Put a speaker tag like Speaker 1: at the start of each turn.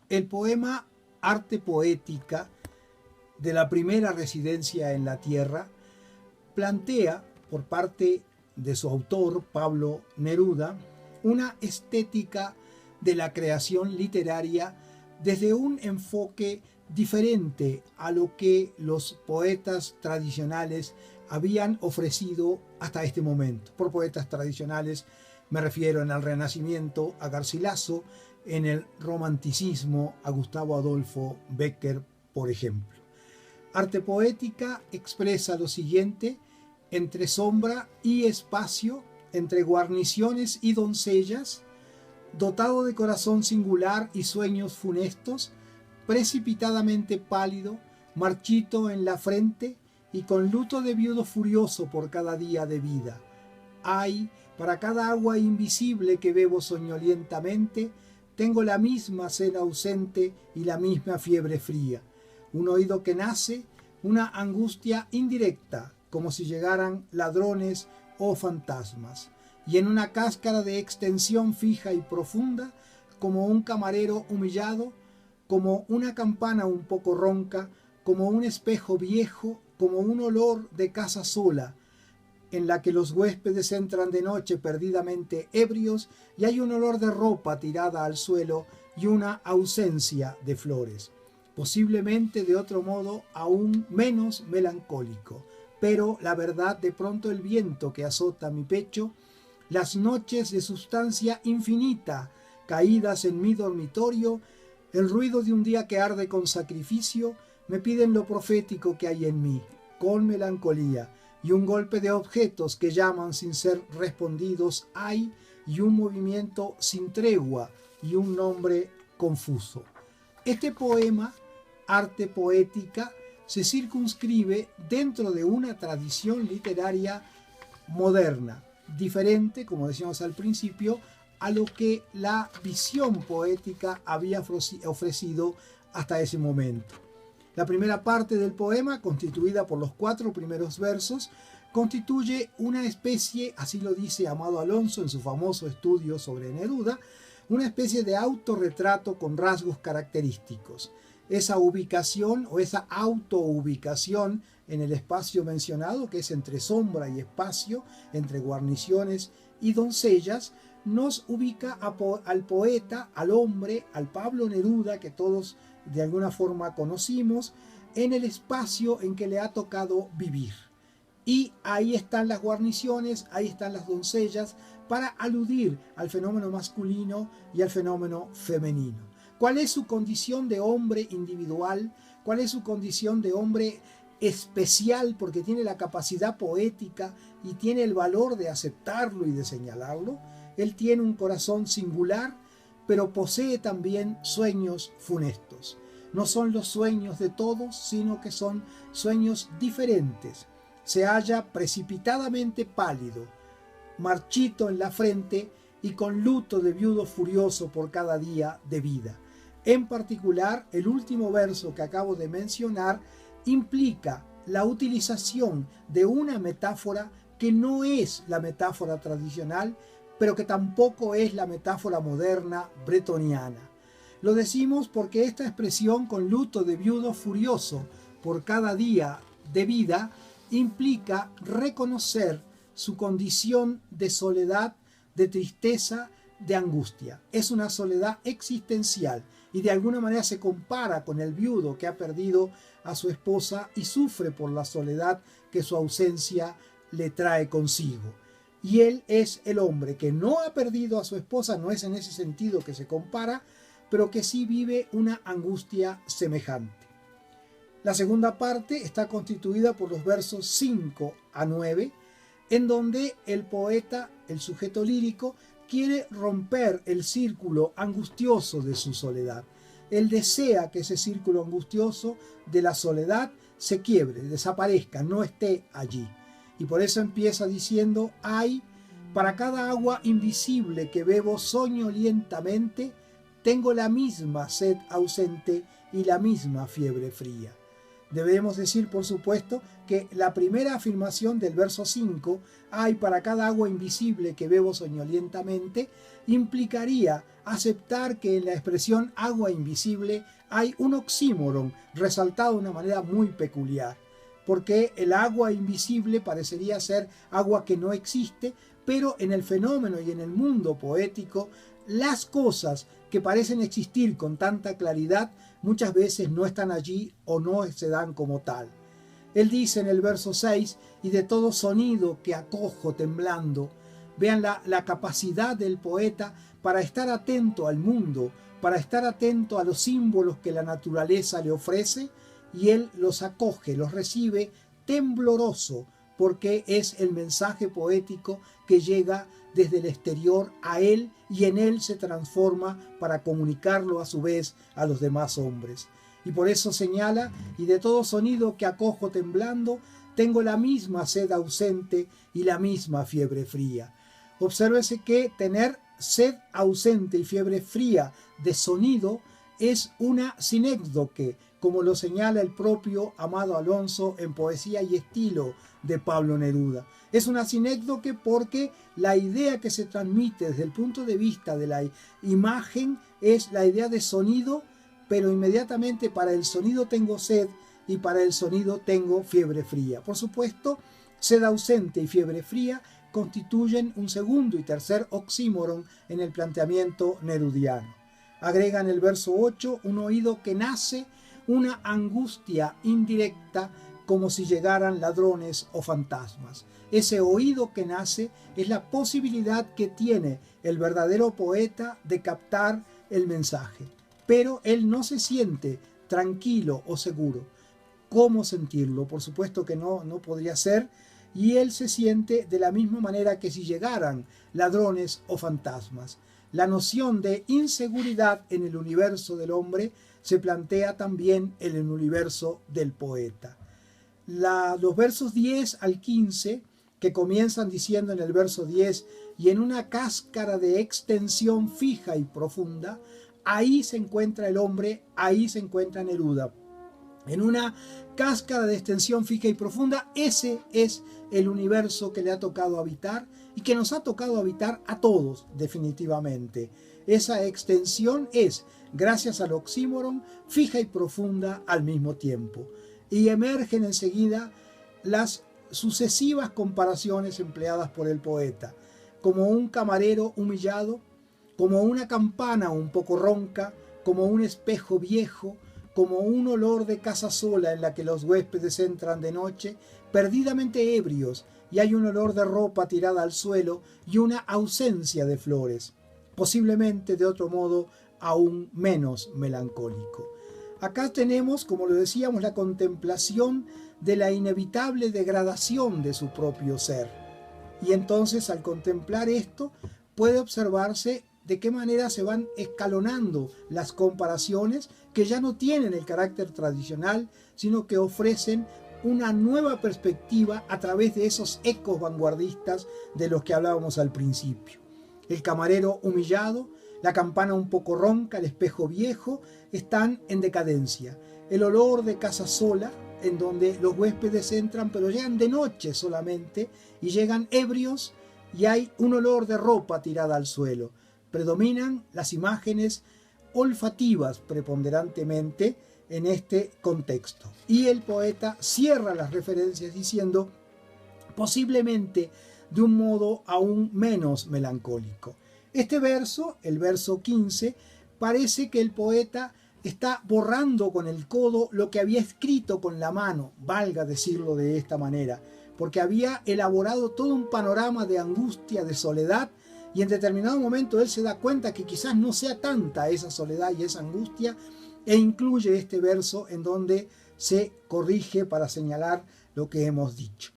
Speaker 1: El poema Arte Poética de la primera residencia en la Tierra plantea, por parte de su autor, Pablo Neruda, una estética de la creación literaria desde un enfoque diferente a lo que los poetas tradicionales habían ofrecido hasta este momento. Por poetas tradicionales me refiero en el Renacimiento a Garcilaso, en el Romanticismo a Gustavo Adolfo Bécquer, por ejemplo. Arte Poética expresa lo siguiente: entre sombra y espacio, entre guarniciones y doncellas, dotado de corazón singular y sueños funestos, precipitadamente pálido, marchito en la frente y con luto de viudo furioso por cada día de vida. Ay, para cada agua invisible que bebo soñolientamente, tengo la misma sed ausente y la misma fiebre fría. Un oído que nace, una angustia indirecta, como si llegaran ladrones o fantasmas. Y en una cáscara de extensión fija y profunda, como un camarero humillado, como una campana un poco ronca, como un espejo viejo, como un olor de casa sola, en la que los huéspedes entran de noche perdidamente ebrios y hay un olor de ropa tirada al suelo y una ausencia de flores. Posiblemente de otro modo aún menos melancólico, pero la verdad, de pronto el viento que azota mi pecho, las noches de sustancia infinita caídas en mi dormitorio, el ruido de un día que arde con sacrificio, me piden lo profético que hay en mí, con melancolía, y un golpe de objetos que llaman sin ser respondidos hay, y un movimiento sin tregua, y un nombre confuso. Este poema, Arte Poética, se circunscribe dentro de una tradición literaria moderna, diferente, como decíamos al principio, a lo que la visión poética había ofrecido hasta ese momento. La primera parte del poema, constituida por los 4 primeros versos, constituye una especie, así lo dice Amado Alonso en su famoso estudio sobre Neruda, una especie de autorretrato con rasgos característicos. Esa ubicación o esa autoubicación en el espacio mencionado, que es entre sombra y espacio, entre guarniciones y doncellas, nos ubica al poeta, al hombre, al Pablo Neruda, que todos de alguna forma conocimos, en el espacio en que le ha tocado vivir. Y ahí están las guarniciones, ahí están las doncellas, para aludir al fenómeno masculino y al fenómeno femenino. ¿Cuál es su condición de hombre individual? ¿Cuál es su condición de hombre especial? Porque tiene la capacidad poética y tiene el valor de aceptarlo y de señalarlo. Él tiene un corazón singular, pero posee también sueños funestos. No son los sueños de todos, sino que son sueños diferentes. Se halla precipitadamente pálido, marchito en la frente y con luto de viudo furioso por cada día de vida. En particular, el último verso que acabo de mencionar implica la utilización de una metáfora que no es la metáfora tradicional, pero que tampoco es la metáfora moderna bretoniana. Lo decimos porque esta expresión con luto de viudo furioso por cada día de vida implica reconocer su condición de soledad, de tristeza, de angustia. Es una soledad existencial y de alguna manera se compara con el viudo que ha perdido a su esposa y sufre por la soledad que su ausencia le trae consigo. Y él es el hombre que no ha perdido a su esposa, no es en ese sentido que se compara, pero que sí vive una angustia semejante. La segunda parte está constituida por los versos 5 a 9, en donde el poeta, el sujeto lírico, quiere romper el círculo angustioso de su soledad. Él desea que ese círculo angustioso de la soledad se quiebre, desaparezca, no esté allí. Y por eso empieza diciendo: ay, para cada agua invisible que bebo soñolientamente, tengo la misma sed ausente y la misma fiebre fría. Debemos decir, por supuesto, que la primera afirmación del verso 5, hay para cada agua invisible que bebo soñolientamente, implicaría aceptar que en la expresión agua invisible hay un oxímoron resaltado de una manera muy peculiar, porque el agua invisible parecería ser agua que no existe, pero en el fenómeno y en el mundo poético, las cosas que parecen existir con tanta claridad muchas veces no están allí o no se dan como tal. Él dice en el verso 6, y de todo sonido que acojo temblando. Vean la capacidad del poeta para estar atento al mundo, para estar atento a los símbolos que la naturaleza le ofrece, y él los acoge, los recibe tembloroso, porque es el mensaje poético que llega desde el exterior a él y en él se transforma para comunicarlo a su vez a los demás hombres. Y por eso señala, y de todo sonido que acojo temblando, tengo la misma sed ausente y la misma fiebre fría. Obsérvese que tener sed ausente y fiebre fría de sonido es una sinécdoque, como lo señala el propio Amado Alonso en Poesía y Estilo de Pablo Neruda. Es una sinécdoque porque la idea que se transmite desde el punto de vista de la imagen es la idea de sonido, pero inmediatamente para el sonido tengo sed y para el sonido tengo fiebre fría. Por supuesto, sed ausente y fiebre fría constituyen un segundo y tercer oxímoron en el planteamiento nerudiano. Agrega en el verso 8 un oído que nace, una angustia indirecta como si llegaran ladrones o fantasmas. Ese oído que nace es la posibilidad que tiene el verdadero poeta de captar el mensaje, pero él no se siente tranquilo o seguro. ¿Cómo sentirlo? Por supuesto que no podría ser, y él se siente de la misma manera que si llegaran ladrones o fantasmas. La noción de inseguridad en el universo del hombre se plantea también en el universo del poeta. Los versos 10 al 15, que comienzan diciendo en el verso 10, y en una cáscara de extensión fija y profunda, ahí se encuentra el hombre, ahí se encuentra Neruda. En una cáscara de extensión fija y profunda, ese es el universo que le ha tocado habitar y que nos ha tocado habitar a todos definitivamente. Esa extensión es, gracias al oxímoron, fija y profunda al mismo tiempo. Y emergen enseguida las sucesivas comparaciones empleadas por el poeta, como un camarero humillado, como una campana un poco ronca, como un espejo viejo, como un olor de casa sola en la que los huéspedes entran de noche, perdidamente ebrios, y hay un olor de ropa tirada al suelo y una ausencia de flores, posiblemente de otro modo aún menos melancólico. Acá tenemos, como lo decíamos, la contemplación de la inevitable degradación de su propio ser. Y entonces, al contemplar esto, puede observarse de qué manera se van escalonando las comparaciones que ya no tienen el carácter tradicional, sino que ofrecen una nueva perspectiva a través de esos ecos vanguardistas de los que hablábamos al principio. El camarero humillado, la campana un poco ronca, el espejo viejo, están en decadencia. El olor de casa sola, en donde los huéspedes entran, pero llegan de noche solamente, y llegan ebrios, y hay un olor de ropa tirada al suelo. Predominan las imágenes olfativas preponderantemente en este contexto. Y el poeta cierra las referencias diciendo, posiblemente de un modo aún menos melancólico. Este verso, el verso 15, parece que el poeta está borrando con el codo lo que había escrito con la mano, valga decirlo de esta manera, porque había elaborado todo un panorama de angustia, de soledad, y en determinado momento él se da cuenta que quizás no sea tanta esa soledad y esa angustia, e incluye este verso en donde se corrige para señalar lo que hemos dicho.